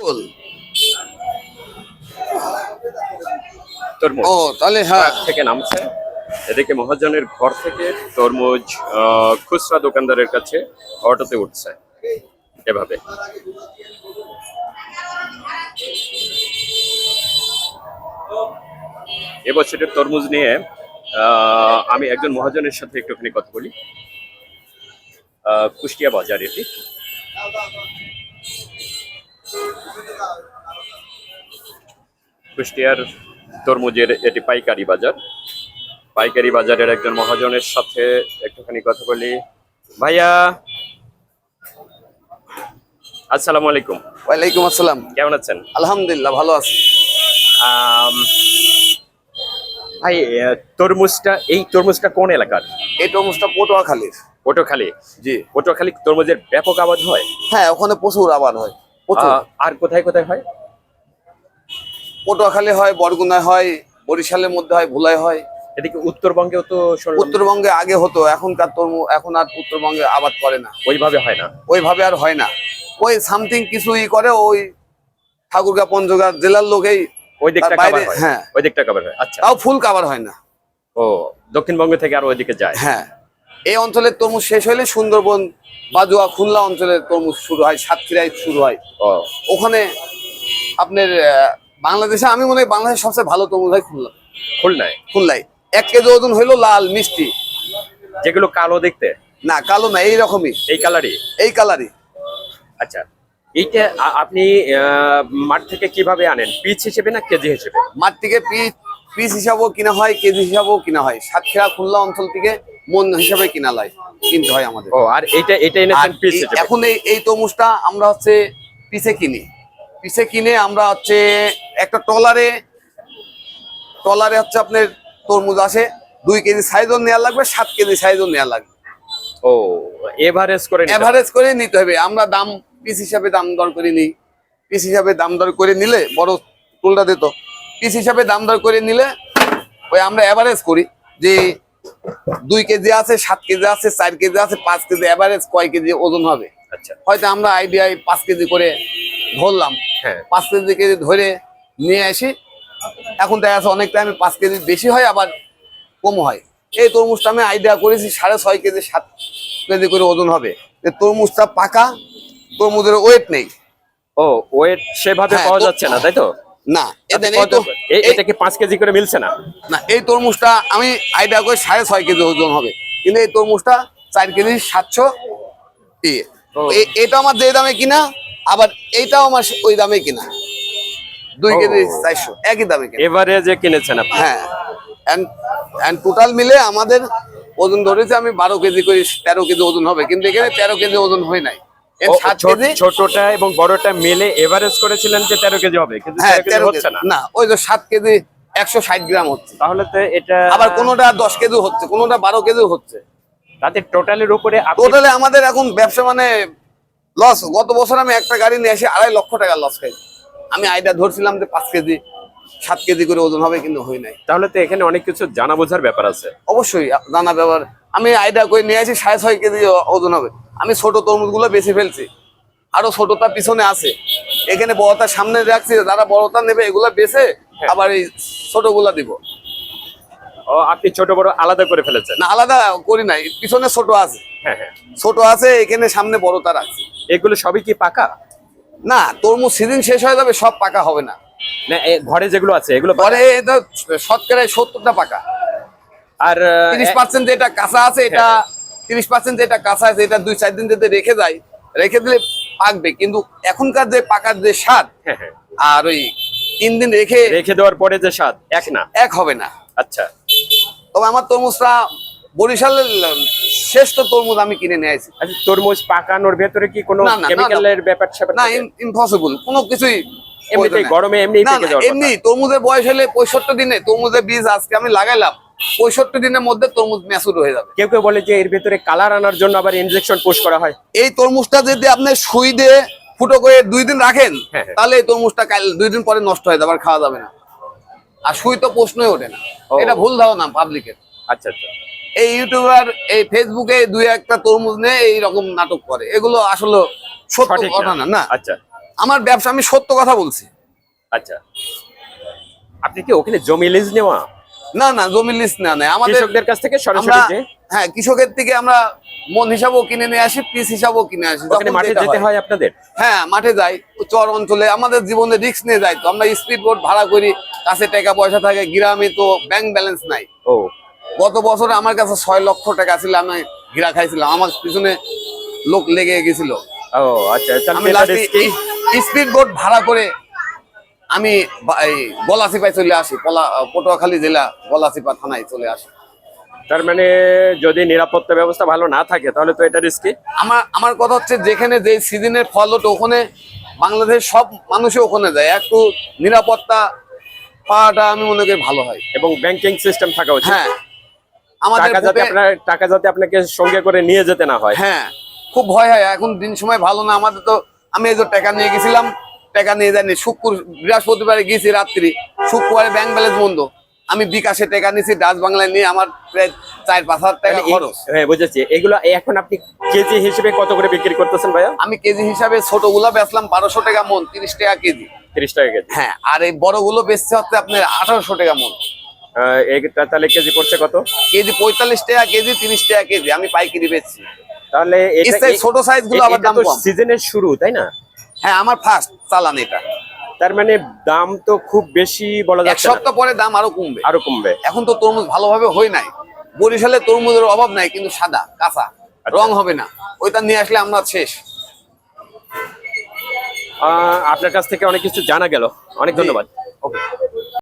বল। তরমুজ ও তাহলে হ্যাঁ ট্রাক থেকে নামছে। এদিকে মহাজনের ঘর থেকে তরমুজ খুচরা দোকানদারের কাছে অটোতে উঠছে এভাবে। এবছরের তরমুজ নিয়ে আমি একজন মহাজনের সাথে একটুখানি কথা বলি। কুষ্টিয়া বাজার এটি। কুষ্টিয়ার তরমুজের এটি পাইকারি বাজার। পাইকারি বাজারের একজন মহাজনের সাথে একটুখানি কথা বলি। ভাইয়া, আসসালামু আলাইকুম। ওয়ালাইকুম আসসালাম। কেমন আছেন? আলহামদুলিল্লাহ ভালো আছি। আম, ভাই, এই তরমুজটা কোন এলাকার? এই তরমুজটা পটুয়াখালীর। পটুয়াখালী। জি পটুয়াখালী তরমুজের ব্যাপক আবাদ হয়। হ্যাঁ, ওখানে প্রচুর আবাদ হয়, প্রচুর। আর কোথায় কোথায় হয়? পটুয়াখালী হয়, বরগুনায় হয়, বরিশালের মধ্যে হয়, ভোলায় হয়। এদিকে উত্তরবঙ্গেও তো শুনলাম উত্তরবঙ্গে আগে হতো, এখনকার তরমুজ এখন আর উত্তরবঙ্গে আবাদ করে না, ওইভাবে হয় না। ওইভাবে আর হয় না। ওই সামথিং কিছুই করে, ওই ঠাকুরগাঁ পঞ্চগড় জেলার লোকেই ওই দিকটা তার বাইরে। কভার হয়। হ্যাঁ, ওই দিকটা কভার হয়। আচ্ছা। তাও ফুল কাভার হয় না। ও, দক্ষিণবঙ্গ থেকে আর ওইদিকে যায়। হ্যাঁ, এই অঞ্চলের তরমুজ শেষ হইলে সুন্দরবন, বাজুয়া, খুলনা অঞ্চলের তরমুজ শুরু হয়, সাতক্ষীরায় শুরু হয়। ও, ওখানে আপনার বাংলাদেশে আমি মনে হয় বাংলাদেশের সবচেয়ে ভালো তরমুজ হয় খুলনা। খুলনায়? খুলনায় 1 কেজি ওজন হইলো লাল মিষ্টি। যেগুলো কালো দেখতে? না, কালো না, এইরকমই, এই কালারই? এই কালারই। আচ্ছা, এইটা আপনি মাঠ থেকে কিভাবে আনেন? পিস হিসেবে না কেজি হিসেবে? মাঠ থেকে পিস হিসাবেও কিনা হয়, কেজি হিসাবেও কিনা হয়। সাতক্ষীরা খুলনা অঞ্চল থেকে মন হিসাবে কিনতে হয় আমাদের। ও, আর এটা এনেছেন পিস হিসেবে? এখন এই তরমুজটা আমরা হচ্ছে পিসে কিনে আমরা হচ্ছে একটা ট্রলারে হচ্ছে আপনার তরমুজ আসে। 2 কেজি সাইজও নেওয়া লাগবে, 7 কেজি সাইজও নেওয়া লাগবে। ও, এভারেজ করে নিতে হবে। আমরা দাম পিস হিসাবে দাম দর করে নিই। পিস হিসাবে দাম দর করে নিলে বড় টুলটা দিত, পিস হিসাবে দাম দর করে নিলে ওই আমরা এভারেজ করি যে 2 কেজি আছে, 7 কেজি আছে, 4 কেজি আছে, 5 কেজি, এভারেজ কয় কেজি ওজন হবে। আচ্ছা, হয়তো আমরা আইডিয়ায় 5 কেজি করে ধরলাম। হ্যাঁ, 5 কেজি ধরে নিয়ে আসি। এখন দেখা যাচ্ছে অনেক টাইমে 5 কেজি বেশি হয়, আবার কম হয়। এই তরমুজটা আমি আইডিয়া করেছি 6.5 কেজি 7 কেজি করে ওজন হবে। তরমুজটা পাকা, তরমুজের ওয়েট নেই। ও, ওয়েট সেভাবে হ্যাঁ, পাওয়া যাচ্ছে না, তাই তো? না, এটা কি 5 কেজি করে মিলছে না? না, এই তরমুজটা আমি আইডিয়া করে 6.5 কেজি ওজন হবে, কিন্তু এই তরমুজটা 4 কেজি 700 দিয়ে। এটা আমার যে দামে কিনা, আবার এইটাও আমার ওই দামে কিনা, 2 কেজি 400 একই দামে কিনা। এভারেজে কিনেছেন আপনি? হ্যাঁ, এন্ড টোটাল মিলে আমাদের ওজন ধরেছে আমি 12 কেজি করে 13 কেজি ওজন হবে, কিন্তু এখানে 13 কেজি ওজন হয় নাই। ছোটটা এবং বড়টা মিলে এভারেজ করেছিলেন যে 13 কেজি হবে, কিন্তু 13 কেজি হচ্ছে না। না, ওই যে 7 কেজি 160 গ্রাম হচ্ছে। তাহলে তো এটা আবার কোনোটা 10 কেজি হচ্ছে, কোনোটা 12 কেজি হচ্ছে। তাতে টোটালের উপরে টোটালে আমাদের এখন ব্যবসা মানে লস। গত বছর আমি একটা গাড়ি নিয়ে এসে 2.5 লক্ষ টাকা লস খাই। আমি আইডিয়া ধরছিলাম যে 5 কেজি 7 কেজি করে ওজন হবে, কিন্তু হয় নাই। তাহলে তো এখানে অনেক কিছু জানা বোঝার ব্যাপার আছে। অবশ্যই জানা ব্যাপার। আমি আইডিয়া করে নিয়ে আসি 6.5 কেজি ওজন হবে। আমি ছোট তরমুজ গুলো বেছে ফেলছি, আরো ছোটটা পিছনে আছে। এখানে বড়টা সামনে রাখছি, যারা বড়টা নেবে এগুলা বেছে আবার এই ছোটগুলা দিব। ও, আপনি ছোট বড় আলাদা করে ফেলেছেন? না, আলাদা করি নাই, পিছনে ছোট আছে। হ্যাঁ হ্যাঁ, ছোট আছে, এখানে সামনে বড়টা রাখছি। এগুলো সবই কি পাকা? না, তরমুজ সিজন শেষ হয়ে যাবে, সব পাকা হবে না। না, ঘরে যেগুলো আছে এগুলো পরে এটা শতকরা 70টা পাকা, আর 30% যেটা কাঁচা আছে, এটা 30% যেটা কাঁচা আছে, এটা 2-4 দিন যদি রেখে দিলে পাকবে। কিন্তু এখনকার যে পাকার যে স্বাদ আর ওই 3 দিন রেখে দেওয়ার পরে যে স্বাদ এক হবে না। আচ্ছা, তবে আমার তরমুজটা বরিশালের শ্রেষ্ঠ তরমুজ আমি কিনে নিয়ে আসি। আচ্ছা, তরমুজ পাকানোর ভেতরে কি কোনো কেমিক্যালের ব্যাপার না, ইম্পসিবল, কোনো কিছুই। এমনিতেই গরমে এমনি থেকে যাওয়ার কথা। এমনি তরমুজের বয়স হলে 65 দিনে, তরমুজের বীজ আজকে আমি লাগাইলাম, 65 দিনের মধ্যে তরমুজ ম্যাচুর হয়ে যাবে। কেউ বলে যে এর ভিতরে কালার আনার জন্য আবার ইনজেকশন পুশ করা হয়। এই তরমুজটা যদি আপনি সুই দিয়ে ফুটো করে 2 দিন রাখেন, তাহলে এই তরমুজটা কাল 2 দিন পরে নষ্ট হয়ে যাবে, আর খাওয়া যাবে না। আর সুই তো প্রশ্নই ওঠে না। এটা ভুল ধারণা পাবলিকের। আচ্ছা আচ্ছা, এই ইউটিউবার, এই ফেসবুকে 2-1টা তরমুজ নিয়ে এইরকম নাটক করে, এগুলো আসলে সত্য ঘটনা না। আচ্ছা, আমার ব্যবসা, আমি সত্য কথা বলছি। আচ্ছা, আপনি কি ওখানে জমি লিজ নেওয়া? না না, জমি লিস্ট না নেই আমাদের। কৃষকদের কাছ থেকে সরাসরি আমরা যে হ্যাঁ, কৃষকের থেকে আমরা মন হিসাবেও কিনে নিয়ে আসি, পিস হিসাবেও কিনে আসি। ওখানে যখন মাঠে যেটা যেতে হয় আপনাদের? হ্যাঁ, মাঠে যাই, চর অঞ্চলে আমাদের জীবনে রিস্ক নিয়ে যাই। তো আমরা স্পিড বোট ভাড়া করি, কাছে টাকা পয়সা থাকে, গ্রামে তো ব্যাংক ব্যালেন্স নাই। ও গত বছরে আমার কাছে 6 লক্ষ টাকা ছিল, আমি ঘিরা খাইছিলাম, আমার পিছনে লোক লেগে গেছিল। ও আচ্ছা, তাহলে আমি এটা লাস্টে risky। স্পিড বোট ভাড়া করে আমি এই গলাচিপায় চলে আসি, পটুয়াখালী জেলা গলাচিপা থানায় চলে আসি। তার মানে যদি নিরাপত্তা ব্যবস্থা ভালো না থাকে তাহলে তো এটা রিস্কি। আমার কথা হচ্ছে, যেখানে যে সিজনের ফল ওঠে ওখানে বাংলাদেশের সব মানুষই ওখানে যায়, একটু নিরাপত্তা পাওয়াটা আমি মনে করি ভালো হয়। এবং ব্যাংকিং সিস্টেম থাকা উচিত। হ্যাঁ, আমাদের টাকা যাতে আপনাকে সঙ্গে করে নিয়ে যেতে না হয়। হ্যাঁ, খুব ভয় হয়, এখন দিন সময় ভালো না আমাদের। তো আমি এই যে টাকা নিয়ে গেছিলাম, টাকা নিয়ে যাইনি, বৃহস্পতিবারে গেছি রাত্রি, শুক্রবারে ব্যাংক ব্যালেন্স বন্ধ, আমি বিকাশে টাকা নিয়েছি, ডাচ বাংলায় নিয়ে আমার প্রায় 4-5 হাজার টাকা খরচ। হ্যাঁ বুঝেছি। এগুলো এখন আপনি কেজি হিসেবে কত করে বিক্রি করতেছেন ভাইয়া? আমি কেজি হিসাবে ছোটগুলা বেচলাম 1200 টাকা মন, 30 টাকা কেজি। 30 টাকা কেজি। হ্যাঁ, আর এই বড়গুলো বেচছে হচ্ছে আপনার 1800 টাকা মন। এটা তাহলে কেজি পড়ছে কত? কেজি 45 টাকা কেজি, 30 টাকা কেজি আমি পাইকারি বেচছি। তাহলে ছোট সাইজ গুলো আবার দাম কম। সিজনের শুরু, তাই না? হ্যাঁ, আমার ফার্স্ট চালান এটা। তার মানে দাম তো খুব বেশি বলা এক যাচ্ছে না। সপ্তাহ পরে দাম আরো কমবে। আরো কমবে। এখন তো তরমুজ ভালোভাবে হয় নাই, বরিশালে তরমুজের অভাব নাই, কিন্তু সাদা কাঁচা, রং হবে না, ওইটা নিয়ে আসলে আমরা শেষ। আপনার কাছ থেকে অনেক কিছু জানা গেল, অনেক ধন্যবাদ। ওকে।